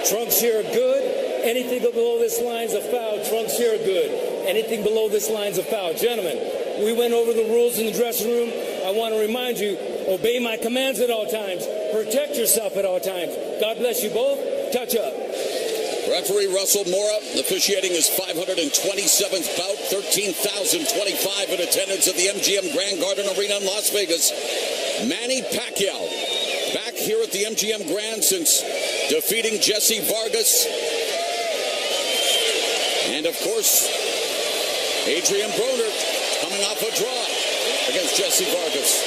Trunks here are good. Anything below this line's a foul. Trunks here are good. Anything below this line's a foul. Gentlemen, we went over the rules in the dressing room. I want to remind you, obey my commands at all times. Protect yourself at all times. God bless you both. Touch up. Referee Russell Mora officiating his 527th bout, 13,025 in attendance at the MGM Grand Garden Arena in Las Vegas. Manny Pacquiao back here at the MGM Grand since defeating Jesse Vargas. And, of course, Adrian Broner coming off a draw against Jesse Vargas.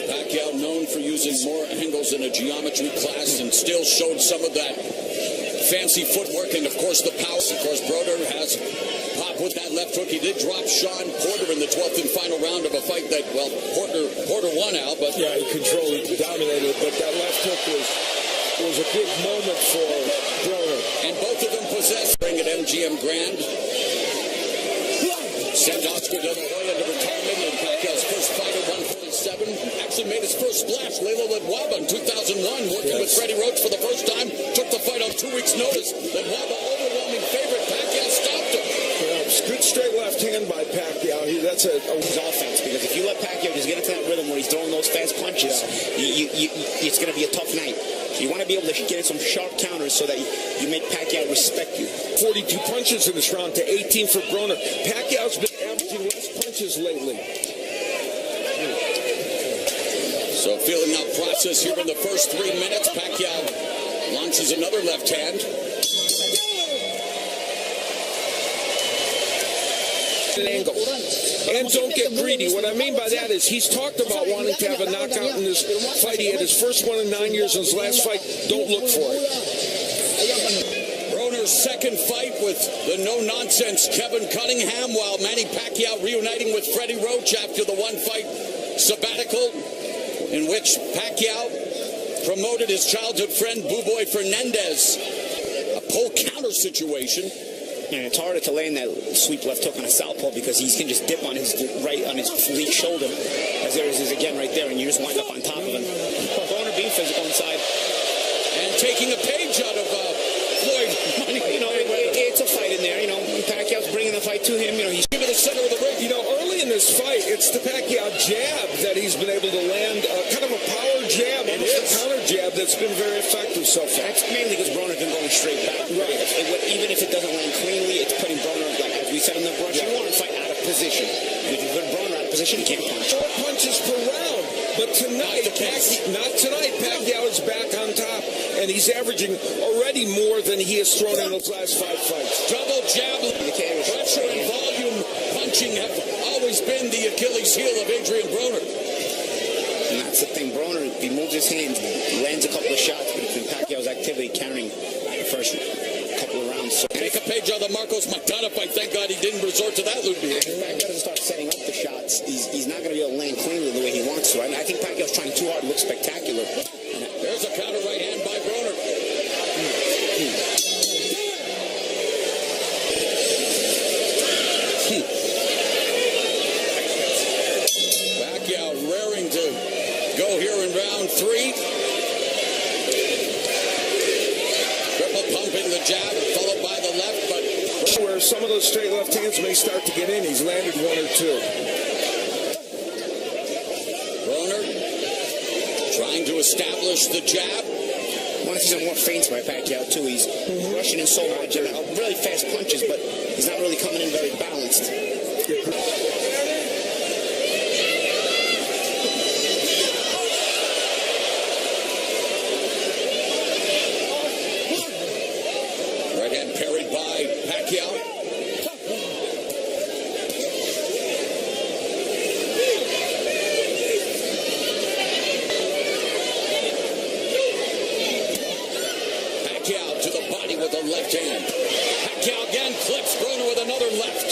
Pacquiao known for using more angles in a geometry class and still showed some of that fancy footwork and, of course, the power. Of course, Broner has popped with that left hook. He did drop Sean Porter in the 12th and final round of a fight that, well, Porter won out, but... Yeah, he controlled it, dominated, but that left hook was a big moment for Broner. And both of them possess ring at MGM Grand. Sent Oscar De La Hoya to retirement in Pacquiao's first fight at 147. Actually made his first splash, Layla Ledwaba, in 2001, working with Freddie Roach for the first time. Took the fight on 2 weeks' notice. Ledwaba, overwhelming favorite. Pacquiao stopped him. Good straight left hand by Pacquiao. That's a offense, because if you let Pacquiao just get into that rhythm where he's throwing those fast punches, it's going to be a tough night. You want to be able to get in some sharp counters so that you make Pacquiao respect you. 42 punches in this round to 18 for Broner. Pacquiao's been averaging less punches lately. So feeling out process here in the first 3 minutes. Pacquiao launches another left hand. Angle. And don't get greedy. What I mean by that is he's talked about wanting to have a knockout in this fight. He had his first one in 9 years. In his last fight, don't look for it. Broner's second fight with the no-nonsense Kevin Cunningham, while Manny Pacquiao reuniting with Freddie Roach after the one-fight sabbatical in which Pacquiao promoted his childhood friend Buboy Fernandez. A pull counter situation. And it's harder to land that sweep left hook on a southpaw because he can just dip on his lead shoulder, as there is again right there, and you just wind up on top of him. Broner being physical inside. And taking a page out of Floyd. You know, it's a fight in there. You know, Pacquiao's bringing the fight to him. You know, he's giving the center of the ring. You know, early in this fight, it's the Pacquiao jab that he's been able to land, kind of a power jab, almost a counter jab that's been very effective so far. That's mainly because Broner's been going straight back. Right. Even if it doesn't land cleanly, it's putting Broner, like as we said in the brush, you want to fight out of position. And if you put Broner out of position, he can't punch. 4 punches per round. But tonight, not tonight, Pacquiao is back on top, and he's averaging already more than he has thrown in those last 5 fights. Double jab, pressure and volume punching have always been the Achilles heel of Adrian Broner. And that's the thing, Broner, he moves his hands, lands a couple of shots, but it's been Pacquiao's activity carrying the first couple of rounds. So take a page out of Marcos Magdana fight. Thank God he didn't resort to that loop. If Pacquiao doesn't start setting up the shots, he's not going to be able to land cleanly the way he wants to. I think Pacquiao's trying too hard to look spectacular. There's a counter right hand by Broner. Pacquiao raring to go here in round 3. Triple pumping the jab, followed by the left, but where some of those straight left hands may start to get in, he's landed 1 or 2. Broner trying to establish the jab. I want to see some more feints by Pacquiao too. He's rushing in so much, really fast punches, but he's not really coming in very balanced. Right hand parried by Pacquiao. Pacquiao to the body with a left hand. Pacquiao again clips Broner with another left.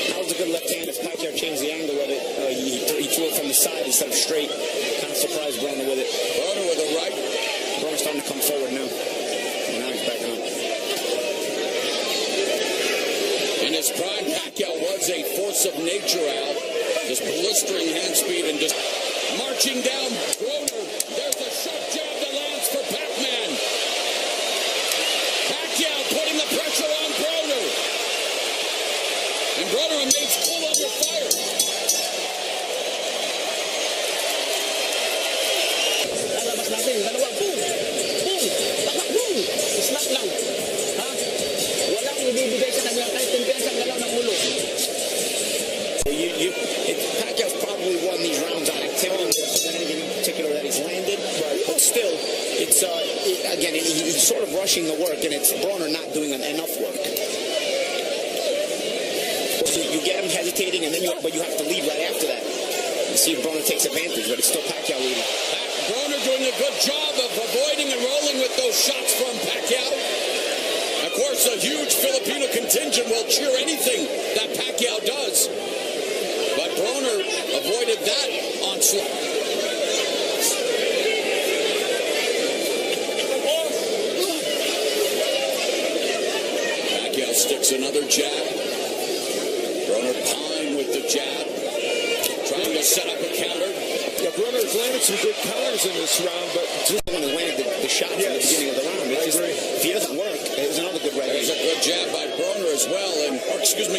That was a good left hand. If Pacquiao changed the angle of it, he threw it from the side instead of straight. Kind of surprised Broner with it. Broner with a right. Broner's starting to come forward now. And now he's backing up. blistering hand speed and just marching down Broner. There's a sharp jab that lands for Basman. Pacquiao putting the pressure on Broner. And Broner remains full under fire. Lalabas natin, dalawa, boom! Boom! Baka boom! Snap lang. Ha? Walang ibibigay sa kanya kahit kumpiyansang galaw ng ulo. Pacquiao's probably won these rounds on activity. There's not anything in particular that he's landed, but still, it's again, he's sort of rushing the work, and it's Broner not doing enough work. So you get him hesitating, and then but you have to lead right after that. You see if Broner takes advantage, but it's still Pacquiao leading. Broner doing a good job of avoiding and rolling with those shots from Pacquiao. Of course, a huge Filipino contingent will cheer anything that Pacquiao does. But Broner avoided that onslaught. Pacquiao sticks another jab. Broner pine with the jab, trying to set up a counter. Yeah, Broner has landed some good counters in this round, but Just when he landed the shot at the beginning of the round, if he doesn't work, there's another good right hand. There's a good jab by Broner as well,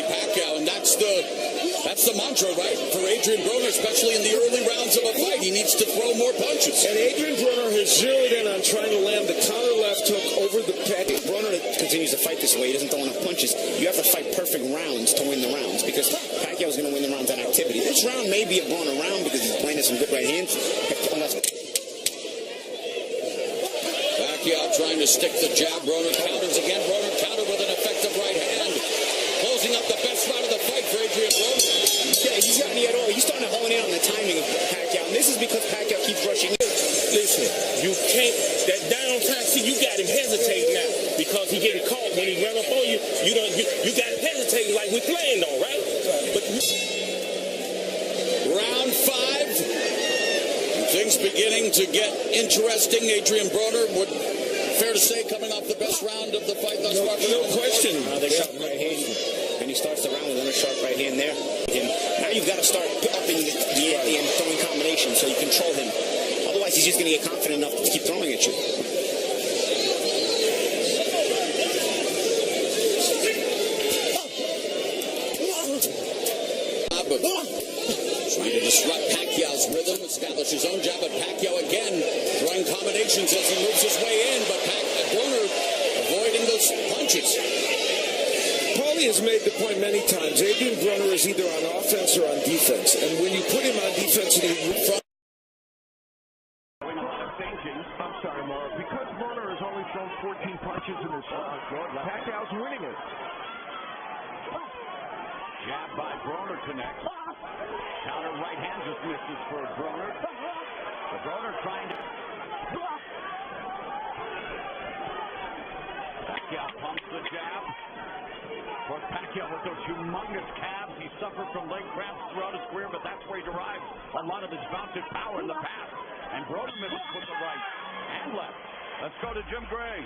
Pacquiao, and that's the mantra, right, for Adrian Broner, especially in the early rounds of a fight. He needs to throw more punches. And Adrian Broner has zeroed in on trying to land the counter left hook over the pec. If Broner continues to fight this way, he doesn't throw enough punches. You have to fight perfect rounds to win the rounds, because Pacquiao's going to win the rounds on activity. This round may be a Broner round because he's landed some good right hands. Pacquiao trying to stick the jab. Broner counters again. Broner counter with an effective right hand. Closing up the best round of the fight for Adrian Broner. Yeah, he's starting to hone in on the timing of Pacquiao, and this is because Pacquiao keeps rushing in. Listen, you can't, that down time, see, you got him hesitating now because he getting caught when he run up on you. You got him hesitating like we planned on, right? But Round 5. And things beginning to get interesting. Adrian Broner would, fair to say, coming off the best round of the fight thus far. no question. Another sharp right hand, and he starts the round with another sharp right hand there. Now you've got to start upping the and throwing combinations so you control him. Otherwise, he's just going to get confident enough to keep throwing at you. Trying to disrupt Pacquiao's rhythm, establish his own jab, but Pacquiao again throwing combinations as he moves his way in, but Broner avoiding those punches. Paulie has made the point many times. Adrian Broner is either on offense or on defense. And when you put him on defense and he I'm sorry, Maura. Because Broner has only thrown 14 punches in this round, Pacquiao's winning it. Jab by Broner connects. Counter right hand just misses for Broner. The Broner trying to... Pacquiao pumps the jab. Of course, Pacquiao with those humongous calves. He suffered from leg cramps throughout his career, but that's where he derives a lot of his mounted power in the past. And Broner misses with the right and left. Let's go to Jim Gray.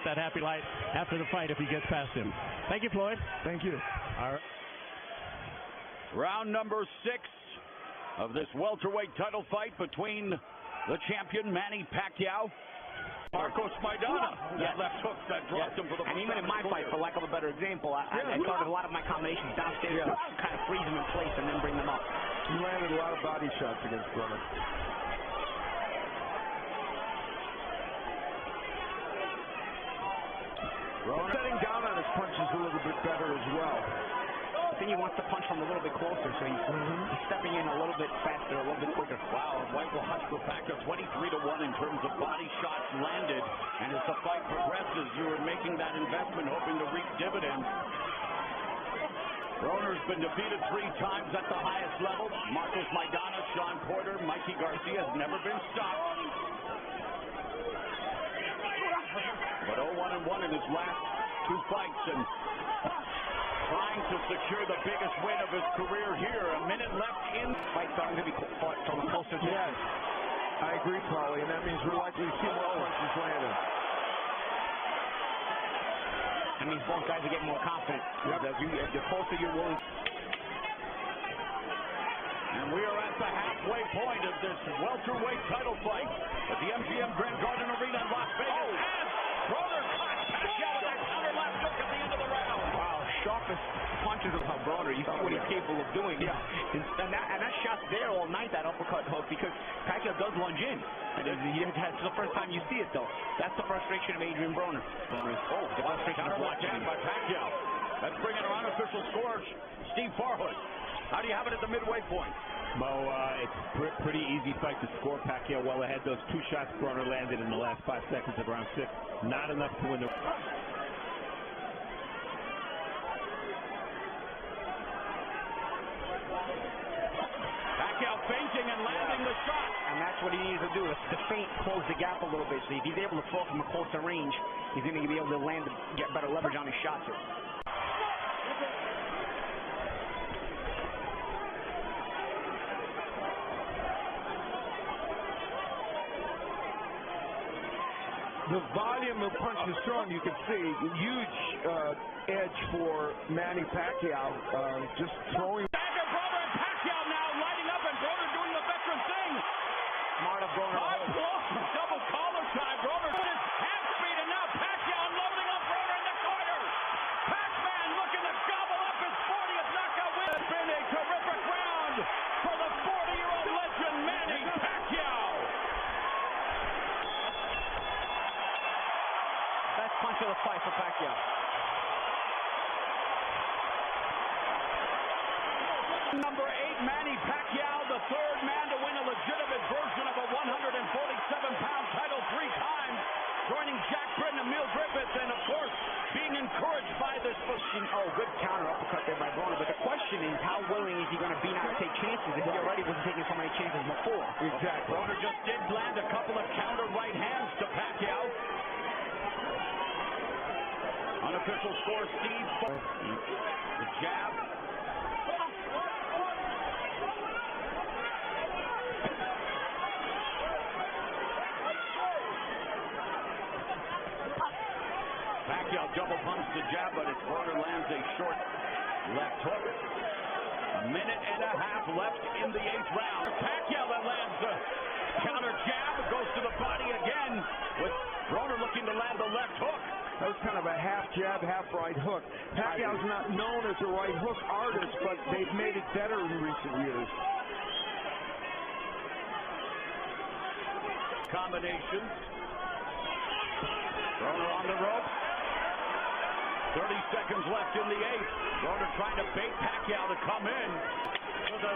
That happy light after the fight if he gets past him. Thank you, Floyd. Thank you. All right. Round number 6 of this welterweight title fight between the champion Manny Pacquiao, Marcos Maidana. That left hook that dropped him for the. And even in my fight, for lack of a better example, I thought of a lot of my combinations downstairs to kind of freeze them in place and then bring them up. He landed a lot of body shots against Broner. Setting down on his punches a little bit better as well. Then he wants to punch from a little bit closer, so he's stepping in a little bit faster, a little bit quicker. Wow, White will hush for Pacquiao 23-1 in terms of body shots landed. And as the fight progresses, you are making that investment, hoping to reap dividends. Broner's been defeated 3 times at the highest level. Marcos Maidana, Sean Porter, Mikey Garcia has never been stopped. But 0-1-1 in his last 2 fights, and trying to secure the biggest win of his career here. A minute left in. Fight starting to be fought from a closer distance. Yes, I agree, Paulie, and that means we're likely to see more punches landed. That means both guys are getting more confident. The closer you're willing. halfway point of this welterweight title fight at the MGM Grand Garden Arena in Las Vegas. And Broner caught Pacquiao with that counter left hook at the end of the round. Wow, sharpest punches of Broner. You see what he's capable of doing. Yeah. And that shot's there all night, that uppercut hook, because Pacquiao does lunge in. And it's the first time you see it, though. That's the frustration of Adrian Broner. The frustration of watching by Pacquiao. Let's bring in our unofficial score, Steve Farhood. How do you have it at the midway point? Mo, it's a pretty easy fight to score. Pacquiao well ahead. Those 2 shots Broner landed in the last 5 seconds of round 6. Not enough to win the... Pacquiao feinting and landing the shot. And that's what he needs to do. The feint close the gap a little bit. So if he's able to throw from a closer range, he's going to be able to land, get better leverage on his shots. The volume of punches thrown, you can see, huge edge for Manny Pacquiao, just throwing. Broner and Pacquiao now lighting up, and Broner doing the veteran thing. Smart of Broner. Double collar tie. Broner is half speed, and now Pacquiao unloading on Broner in the corner. Basman looking to gobble up his 40th knockout win. It's been a terrific round for the 40-year-old legend Manny Pacquiao. Best punch of the fight for Pacquiao. Number 8, Manny Pacquiao, the third man to win a legitimate version of a 147-pound title 3 times, joining Jack Britton and Emil Griffith, and of course, being encouraged by this pushing. Oh, good counter uppercut there by Broner. But the question is, how willing is he going to be now to take chances if he already wasn't taking so many chances before? Exactly. Broner just did land a couple of counter right hands to Pacquiao. Unofficial score, Steve. The jab. Pacquiao double pumps the jab, but as Broner lands a short left hook. A minute and a half left in the 8th round. Pacquiao that lands the counter jab, goes to the body again, with Broner looking to land the left hook. That was kind of a half jab, half right hook. Pacquiao's not known as a right hook artist, but they've made it better in recent years. Combination. Broner on the ropes. 30 seconds left in the 8th. Broner trying to bait Pacquiao to come in for the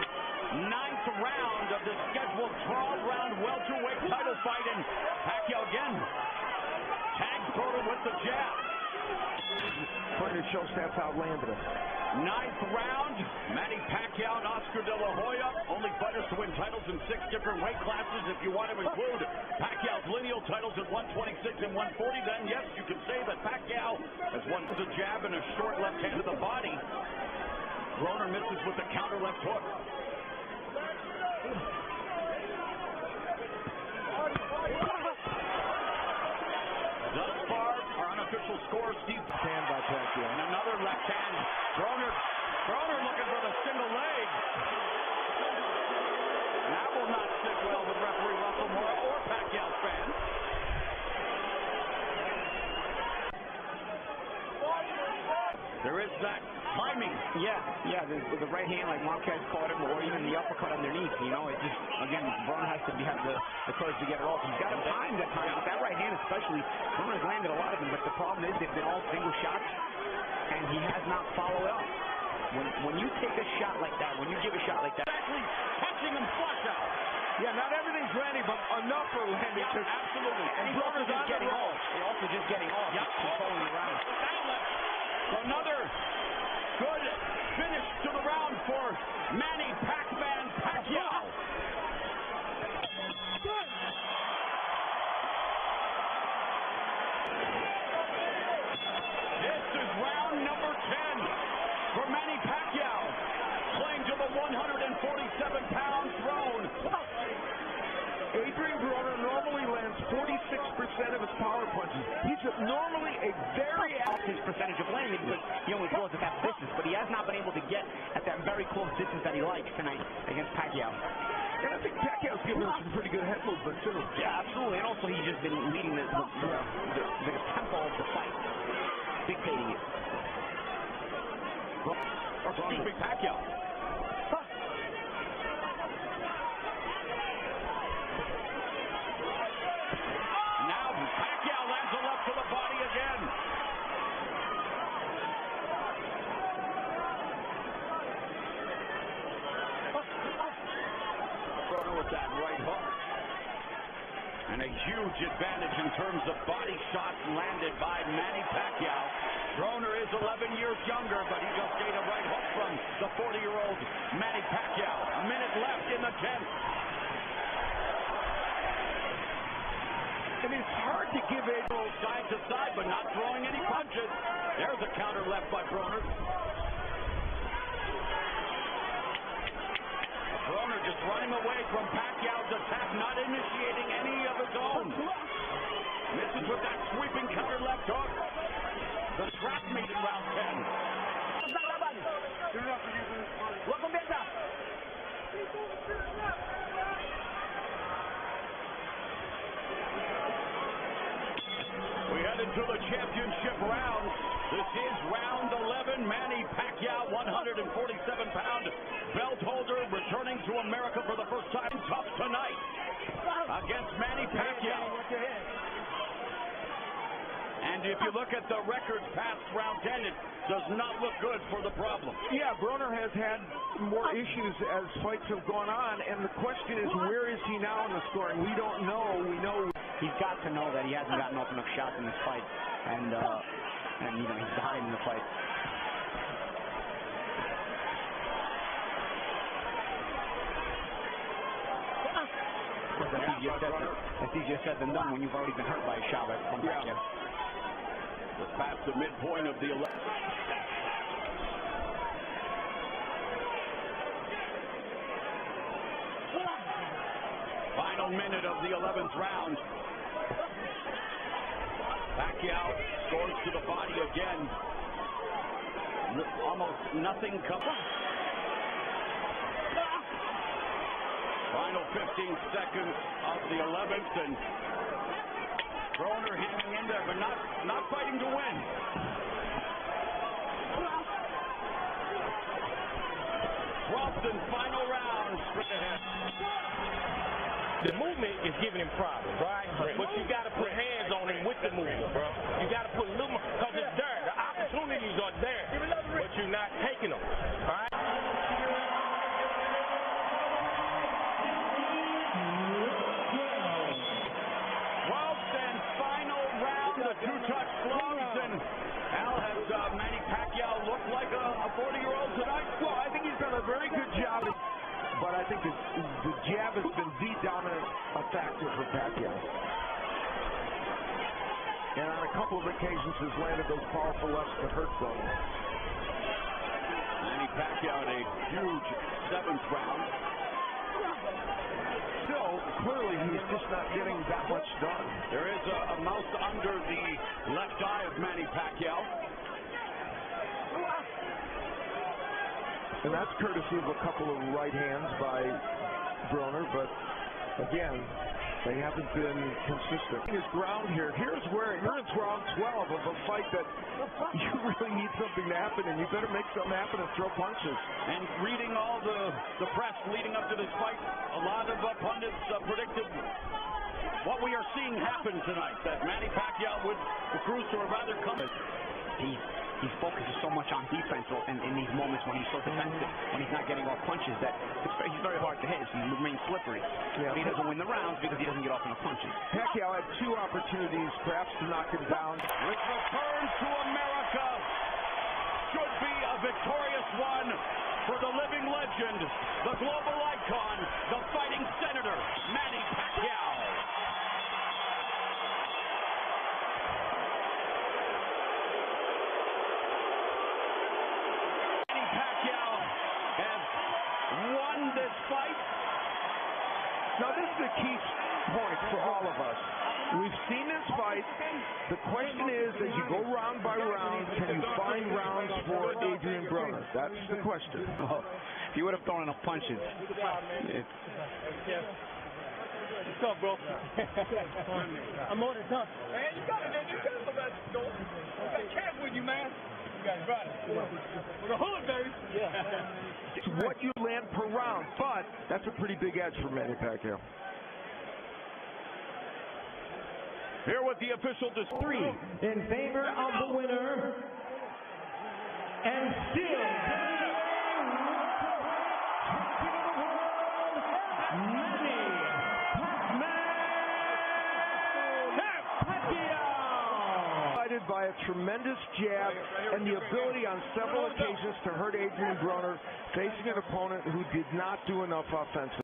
9th round of the scheduled 12-round welterweight title fight, and Pacquiao again tags Broner with the jab. Trying to show that's outlanded him. 9th round, Manny Pacquiao and Oscar De La Hoya, only fighters to win titles in 6 different weight classes. If you want to include Pacquiao's lineal titles at 126 and 140, then yes, you can say that Pacquiao has won the jab and a short left hand to the body. Broner misses with the counter left hook. Thus far, our unofficial score, Steve. Hand by Pacquiao. And another left hand. Broner looking for the single leg. That will not sit well with referee Russell Moore or Pacquiao fans. There is that timing. Yeah, the right hand like Marquez caught him, or even the uppercut underneath. You know, it just, again, Broner has to have the courage to get it off. He's got him timed at times. With that right hand especially, Broner's landed a lot of them, but the problem is they've been all single shots, and he has not followed up. When you take a shot like that, when you give a shot like that. Exactly, catching him flush out. Yeah, not everything's landing, but enough are landing. Yeah, absolutely. And he's also just getting off. He's also just getting off. Yeah. Controlling the round. Another good finish to the round for Manny Pac-Man Pacquiao. This is round number 10 for Manny Pacquiao, playing to the 147-pound throne. Adrian Broner normally lands 46% of his power punches. He's normally a very his percentage of landing, but he only throws at that distance. But he has not been able to get at that very close distance that he likes tonight against Pacquiao. And I think giving him some pretty good head movement, too. Yeah, absolutely. And also, he's just been leading the tempo of the fight, dictating it. Excuse me, Pacquiao. Now Pacquiao lands a left to the body again. Broner with that right hook. And a huge advantage in terms of body shots landed by Manny Pacquiao. Broner is 11 years younger, but he just gained a right hook from the 40-year-old Manny Pacquiao. A minute left in the 10th. And it's hard to give a Side to side, but not throwing any punches. There's a counter left by Broner. Broner just running away from Pacquiao's attack, not initiating any of his own. Misses with that sweeping counter left hook. The scrap meet in round 10. We head into the championship rounds. This is round 11. Manny Pacquiao, 147-pound belt holder, returning to America for the first time. Tough tonight against Manny Pacquiao. And if you look at the records past round 10, it does not look good for the problem. Yeah, Broner has had more issues as fights have gone on, and the question is, where is he now in the scoring? We don't know. We know He's got to know that he hasn't gotten off enough shots in this fight, and you know, he's behind in the fight. That's easier said than done when you've already been hurt by a shot from Pacquiao. We're past the midpoint of the 11th. Final minute of the 11th round. Pacquiao scores to the body again. Almost nothing comes. Final 15 seconds of the 11th, and Broner hanging in there, but not fighting to win. 12th and final round. Straight ahead. The movement is giving him problems, right? But you got to put hands on him with the movement, bro. You got to put a little more, because it's there. The opportunities are there, but you're not taking them, all right? 12th and final round, the two-touch gloves, and Al, has Manny Pacquiao looked like a 40-year-old tonight? Well, I think he's done a very good job, but I think the jab has been the dominant factor for Pacquiao. And on a couple of occasions has landed those powerful lefts that hurt Broner. Manny Pacquiao in a huge 7th round. Still, clearly he's just not getting that much done. There is a mouse under the left eye of Manny Pacquiao. And that's courtesy of a couple of right hands by Broner, but again, they haven't been consistent. His ground here. Here's where you're in round 12 of a fight that you really need something to happen, and you better make something happen and throw punches. And reading all the press leading up to this fight, a lot of pundits predicted what we are seeing happen tonight, that Manny Pacquiao would cruise to a rather comfort. He focuses so much on defense in these moments when he's so defensive, when he's not getting off punches, that he's very hard to hit. He remains slippery. Yeah. He doesn't win the rounds because he doesn't get off enough punches. Pacquiao had 2 opportunities perhaps to knock him down. Which returns to America should be a victorious one for the living legend, the global icon, the fighting senator, Manny Pacquiao. This fight. Now this is the key point for all of us. We've seen this fight. The question is, as you go round by round, can you find rounds for Adrian Broner? That's the question. Well, if he would have thrown enough punches, tough, bro. I'm more than tough. Man, you got it, man. You got it, man. You got Camp with you, man. You got it right. With a hood, baby. Yeah. It's what you land per round, but that's a pretty big edge for Manny Pacquiao. Here with the official display. In favor of the winner, and still Manny Pacquiao. Guided by a tremendous jab and the ability on several occasions to hurt Adrian Broner, facing an opponent who did not do enough offensively.